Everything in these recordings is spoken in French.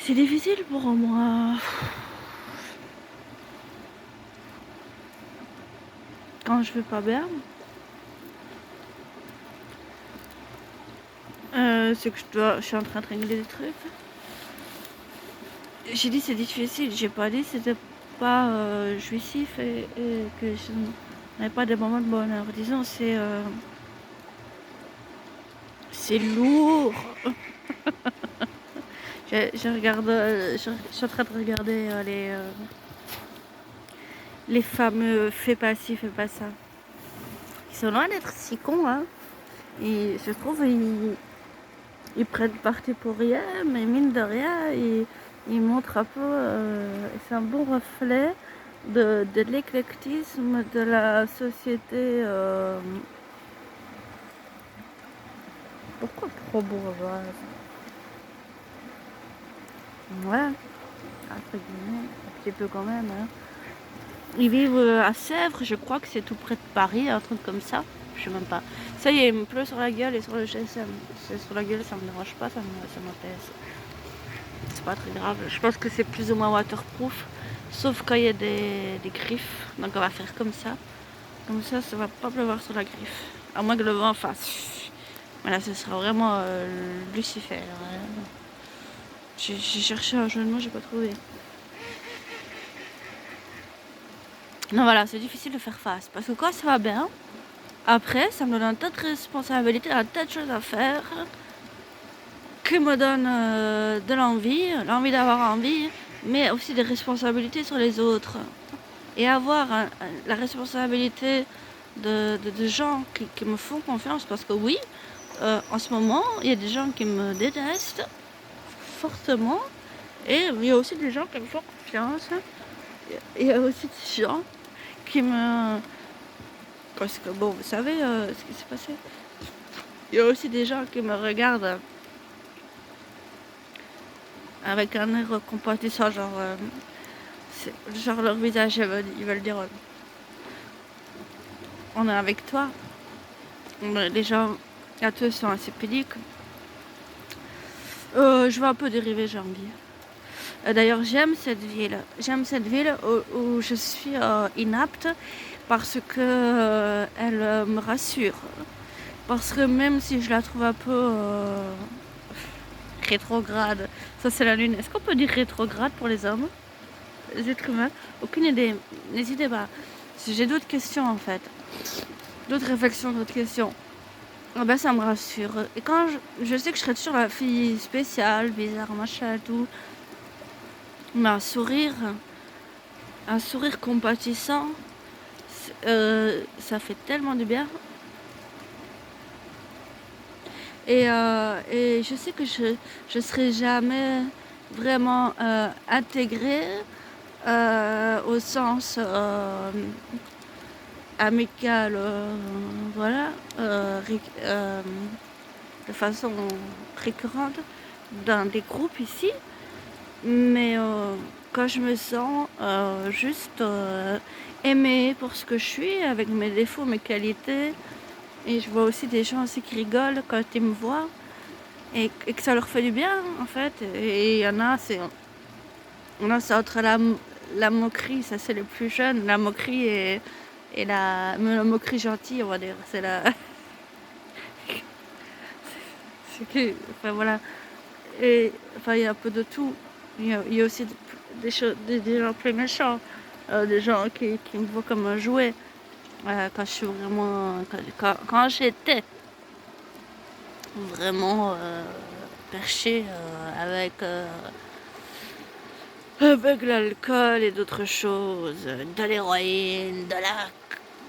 C'est difficile pour moi. Quand je vais pas bien, c'est que je suis en train de régler des trucs. J'ai dit c'est difficile, j'ai pas dit c'était pas jouissif et que je n'avais pas de moments de bonheur. Disons c'est lourd. Je regarde, je suis en train de regarder les fameux fais pas ci, fais pas ça. Ils sont loin d'être si cons, hein. Et je trouve ils prennent parti pour rien, mais mine de rien, ils montrent un peu, c'est un bon reflet de l'éclectisme de la société. Pourquoi pro-bourgeoise? Ouais, entre guillemets, un petit peu quand même. Hein. Ils vivent à Sèvres, je crois que c'est tout près de Paris, un truc comme ça. Je sais même pas. Ça y est, il me pleut sur la gueule et sur le GSM. C'est sur la gueule, ça me dérange pas, ça m'apaise. C'est pas très grave. Je pense que c'est plus ou moins waterproof. Sauf quand il y a des griffes. Donc on va faire comme ça. Comme ça va pas pleuvoir sur la griffe. À moins que le vent fasse. Voilà, ce sera vraiment Lucifer. Voilà. J'ai cherché un jeu de mots, j'ai pas trouvé. Non, voilà, c'est difficile de faire face. Parce que quand ça va bien, après, ça me donne un tas de responsabilités, un tas de choses à faire qui me donnent de l'envie d'avoir envie, mais aussi des responsabilités sur les autres. Et avoir la responsabilité de gens qui me font confiance. Parce que oui, en ce moment, il y a des gens qui me détestent fortement. Et il y a aussi des gens qui me font confiance. Il y a aussi des gens qui me... Parce que bon, vous savez ce qui s'est passé. Il y a aussi des gens qui me regardent avec un air compatissant, genre leur visage, ils veulent dire on est avec toi. Les gens à tous sont assez pudiques. Je vais un peu dériver, j'ai envie. D'ailleurs, j'aime cette ville. J'aime cette ville où je suis inapte parce que elle me rassure. Parce que même si je la trouve un peu rétrograde, ça c'est la lune. Est-ce qu'on peut dire rétrograde pour les hommes, les êtres humains? Aucune idée. N'hésitez pas. J'ai d'autres questions en fait. D'autres réflexions, d'autres questions. Ah ben, ça me rassure. Et quand je sais que je serai toujours la fille spéciale, bizarre, machin, tout. Mais un sourire compatissant, ça fait tellement du bien. Et je sais que je serai jamais vraiment intégrée au sens amical, voilà, de façon récurrente dans des groupes ici. Mais quand je me sens juste aimée pour ce que je suis, avec mes défauts, mes qualités, et je vois aussi des gens aussi qui rigolent quand ils me voient, et que ça leur fait du bien en fait. Et il y en a, c'est entre la moquerie, ça c'est les plus jeunes, la moquerie et la moquerie gentille, on va dire. C'est la. C'est que. Enfin voilà. Et enfin, il y a un peu de tout. Il y a aussi des gens plus méchants, des gens qui me voient comme un jouet. Quand je suis vraiment. Quand j'étais vraiment perchée avec l'alcool et d'autres choses, de l'héroïne, de la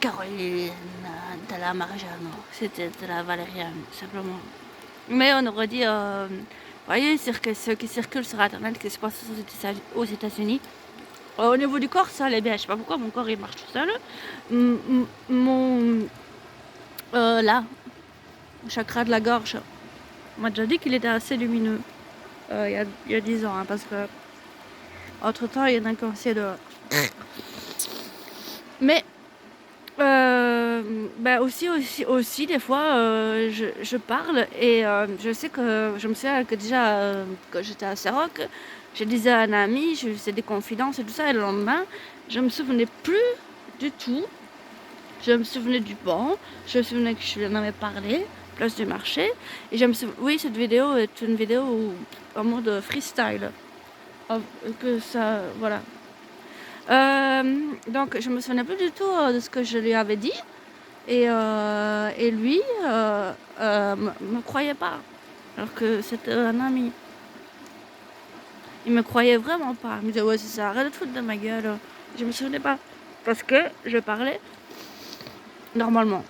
Caroline, de la Marjano, c'était de la Valériane, simplement. Mais on aurait dit, vous voyez, ce qui circule sur Internet, qui se passe aux États-Unis. Au niveau du corps, ça allait bien. Je sais pas pourquoi mon corps il marche tout seul. Mon là, chakra de la gorge, on m'a déjà dit qu'il était assez lumineux il y a 10 ans, hein, parce que entre temps il y en a qui ont essayé de. Mais Aussi des fois, je parle et je sais que je me souviens que déjà, quand j'étais à Saroc, je disais à un ami, je faisais des confidences et tout ça et le lendemain, je me souvenais plus du tout. Je me souvenais du banc, je me souvenais que je lui en avais parlé, place du marché et je me souv oui, cette vidéo est une vidéo en mode freestyle, que ça voilà. Donc je me souvenais plus du tout, de ce que je lui avais dit et lui, me croyait pas, alors que c'était un ami. Il me croyait vraiment pas. Il me disait: «Ouais, c'est ça, arrête de te foutre de ma gueule». Je me souvenais pas parce que je parlais normalement.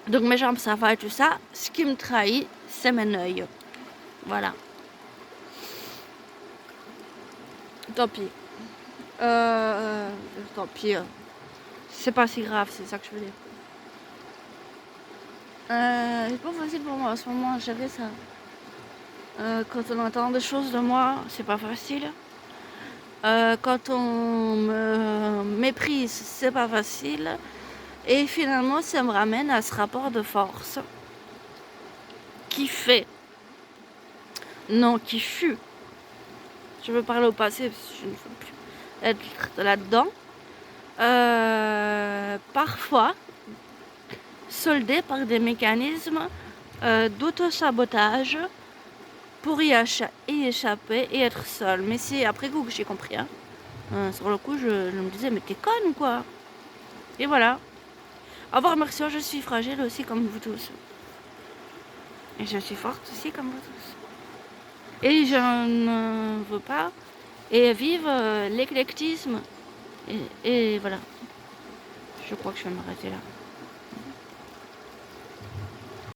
Donc mes jambes, ça va et tout ça. Ce qui me trahit, c'est mes œils. Voilà. Tant pis. Euh, Tant pis. C'est pas si grave, c'est ça que je veux dire. C'est pas facile pour moi en ce moment à gérer ça. Quand on entend des choses de moi, c'est pas facile. Quand on me méprise, c'est pas facile. Et finalement, ça me ramène à ce rapport de force qui fait, non, qui fut. Je veux parler au passé parce que je ne veux plus être là-dedans. Parfois soldé par des mécanismes d'auto-sabotage pour y échapper et être seule. Mais c'est après coup que j'ai compris. Hein. Sur le coup, je me disais, mais t'es conne quoi. Et voilà. Au revoir, merci, je suis fragile aussi comme vous tous. Et je suis forte aussi comme vous tous. Et je ne veux pas et vivre l'éclectisme. Et voilà. Je crois que je vais m'arrêter là.